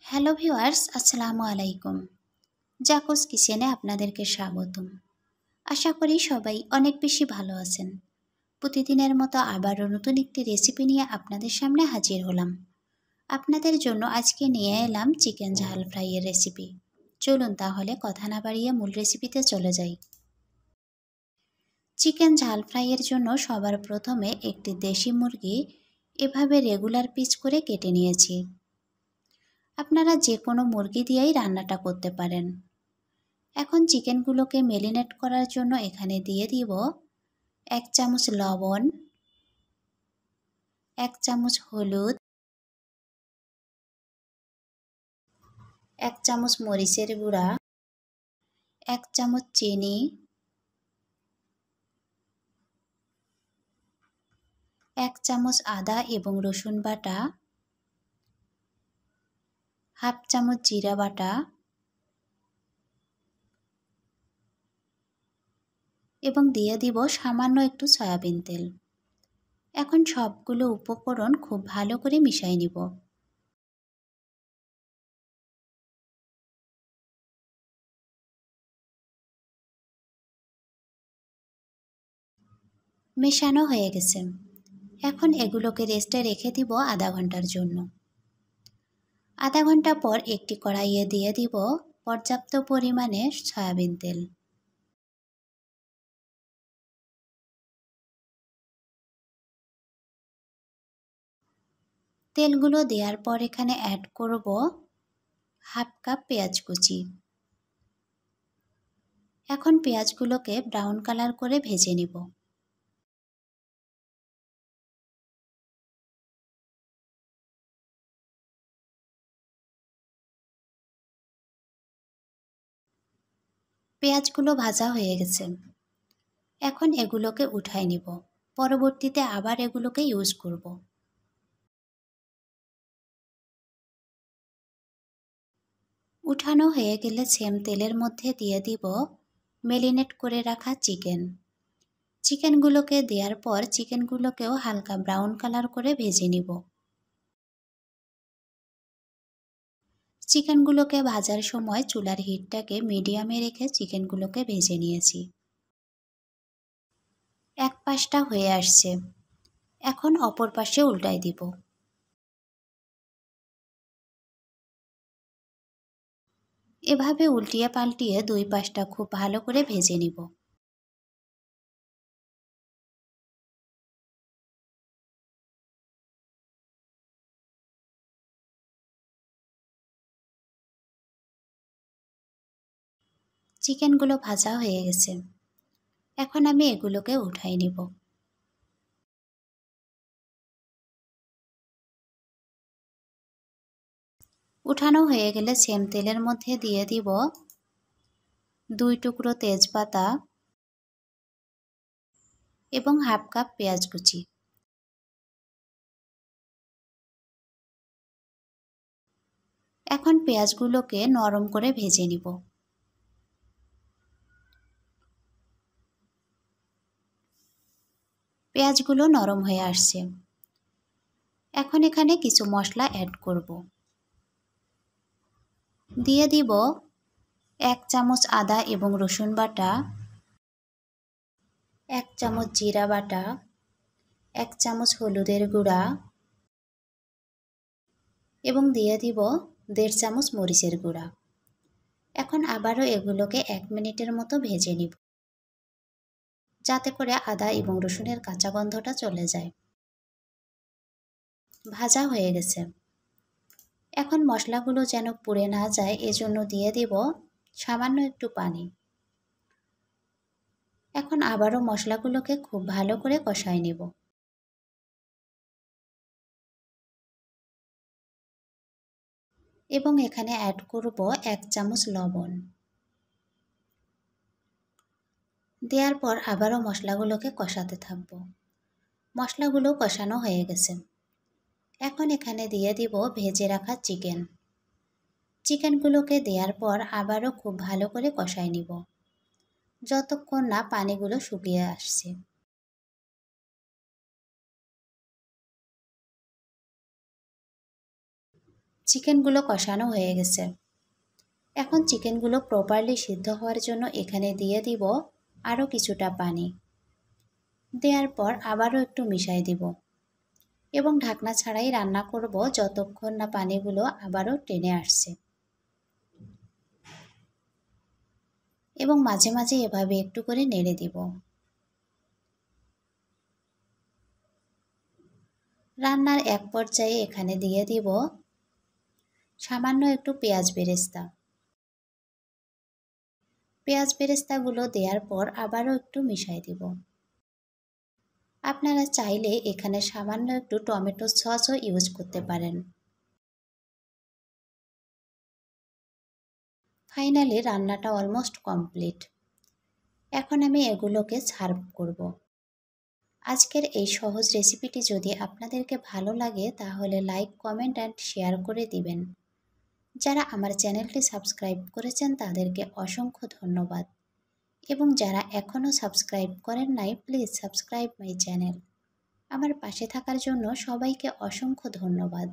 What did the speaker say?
Hello viewers, আসসালামু আলাইকুম। জাকুস কিচেনে আপনাদেরকে স্বাগতম। আশা করি সবাই অনেক বেশি ভালো আছেন। প্রতিদিনের মতো আবারও নতুন একটি রেসিপি নিয়ে আপনাদের সামনে হাজির হলাম। আপনাদের জন্য আজকে নিয়ে এলাম চিকেন ঝাল ফ্রাইয়ের রেসিপি। চলুন তাহলে কথা না বাড়িয়ে মূল রেসিপিতে চলে যাই। চিকেন ঝাল ফ্রাইয়ের জন্য সবার প্রথমে একটি দেশি মুরগি এভাবে রেগুলার পিস করে কেটে নিয়েছি। আপনারা যে কোনো মুরগি দিয়েই রান্নাটা করতে পারেন। এখন চিকেনগুলোকে মেরিনেট করার জন্য এখানে দিয়ে দিব 1 চামচ লবণ, 1 চামচ হলুদ, 1 চামচ মরিচের গুঁড়া, 1 চামচ চিনি, 1 চামচ আদা এবং রসুন বাটা, হাফ চামচ জিরা বাটা এবং দিয়ে দিব সামান্য একটু সয়াবিন তেল। এখন সবগুলো উপকরণ খুব ভালো করে মিশিয়ে নিব। মেশানো হয়ে গেছে। এখন এগুলোকে রেস্টে রেখে দিব আধা ঘন্টার জন্য। আধা ঘন্টা পর একটি কড়াইয়ে দিয়ে দিব পর্যাপ্ত পরিমাণে সয়াবিন তেল। তেলগুলো দেওয়ার পর এখানে অ্যাড করব হাফ কাপ পেঁয়াজ কুচি। এখন পেঁয়াজগুলোকে ব্রাউন কালার করে ভেজে নিব। পেঁয়াজগুলো ভাজা হয়ে গেছে। এখন এগুলোকে উঠাই নিব। পরবর্তীতে আবার এগুলোকে ইউজ করব। উঠানো হয়ে গেলে সেম তেলের মধ্যে দিয়ে দিব মেরিনেট করে রাখা চিকেনগুলোকে দেওয়ার পর চিকেনগুলোকেও হালকা ব্রাউন কালার করে ভেজে নিব। চিকেনগুলোকে ভাজার সময় চুলার হিটটাকে মিডিয়ামে রেখে চিকেনগুলোকে ভেজে নিয়েছি। এক পাশটা হয়ে আসছে। এখন অপর পাশে উল্টাই দিব। এভাবে উল্টিয়ে পাল্টিয়ে দুই পাশটা খুব ভালো করে ভেজে নিব। চিকেনগুলো ভাজা হয়ে গেছে। এখন আমি এগুলোকে উঠাই নিব। উঠানো হয়ে গেলে সেম তেলের মধ্যে দিয়ে দিব 2 টুকরো তেজপাতা এবং হাফ কাপ পেঁয়াজ কুচি। এখন পেঁয়াজগুলোকে নরম করে ভেজে নিব। পেঁয়াজগুলো নরম হয়ে আসছে। এখন এখানে কিছু মশলা অ্যাড করব। দিয়ে দিব 1 চামচ আদা এবং রসুন বাটা, 1 চামচ জিরা বাটা, 1 চামচ হলুদের গুঁড়া এবং দিয়ে দিব 1.5 চামচ মরিচের গুঁড়া। এখন আবারও এগুলোকে 1 মিনিটের মতো ভেজে নিব, যাতে করে আদা এবং রসুনের কাঁচা গন্ধটা চলে যায়। ভাজা হয়ে গেছে। এখন মশলাগুলো যেন পুড়ে না যায় এজন্য দিয়ে দিব সামান্য একটু পানি। এখন আবারও মশলাগুলোকে খুব ভালো করে কষায় নেব। এবং এখানে অ্যাড করব 1 চামচ লবণ। দেওয়ার পর আবারও মশলাগুলোকে কষাতে থাকব। মশলাগুলো কষানো হয়ে গেছে। এখন এখানে দিয়ে দিব ভেজে রাখা চিকেনগুলোকে দেওয়ার পর আবারও খুব ভালো করে কষায় নিব, যতক্ষণ না পানিগুলো শুকিয়ে আসছে। চিকেনগুলো কষানো হয়ে গেছে। এখন চিকেনগুলো প্রপারলি সিদ্ধ হওয়ার জন্য এখানে দিয়ে দিব আরও কিছুটা পানি। দেওয়ার পর আবারও একটু মিশাই দিব এবং ঢাকনা ছাড়াই রান্না করব যতক্ষণ না পানিগুলো আবারও টেনে আসছে। এবং মাঝে মাঝে এভাবে একটু করে নেড়ে দিব। রান্নার এক পর্যায়ে এখানে দিয়ে দিব সামান্য একটু পেঁয়াজ বেরেস্তা। পেঁয়াজ বেরেস্তাগুলো দেওয়ার পর আবারও একটু মিশাই দিব। আপনারা চাইলে এখানে সামান্য একটু টমেটো সসও ইউজ করতে পারেন। ফাইনালি রান্নাটা অলমোস্ট কমপ্লিট। এখন আমি এগুলোকে সার্ভ করব। আজকের এই সহজ রেসিপিটি যদি আপনাদেরকে ভালো লাগে তাহলে লাইক, কমেন্ট অ্যান্ড শেয়ার করে দিবেন। যারা আমার চ্যানেলটি সাবস্ক্রাইব করেছেন তাদেরকে অসংখ্য ধন্যবাদ, এবং যারা এখনও সাবস্ক্রাইব করেন নাই প্লিজ সাবস্ক্রাইব মাই চ্যানেল। আমার পাশে থাকার জন্য সবাইকে অসংখ্য ধন্যবাদ।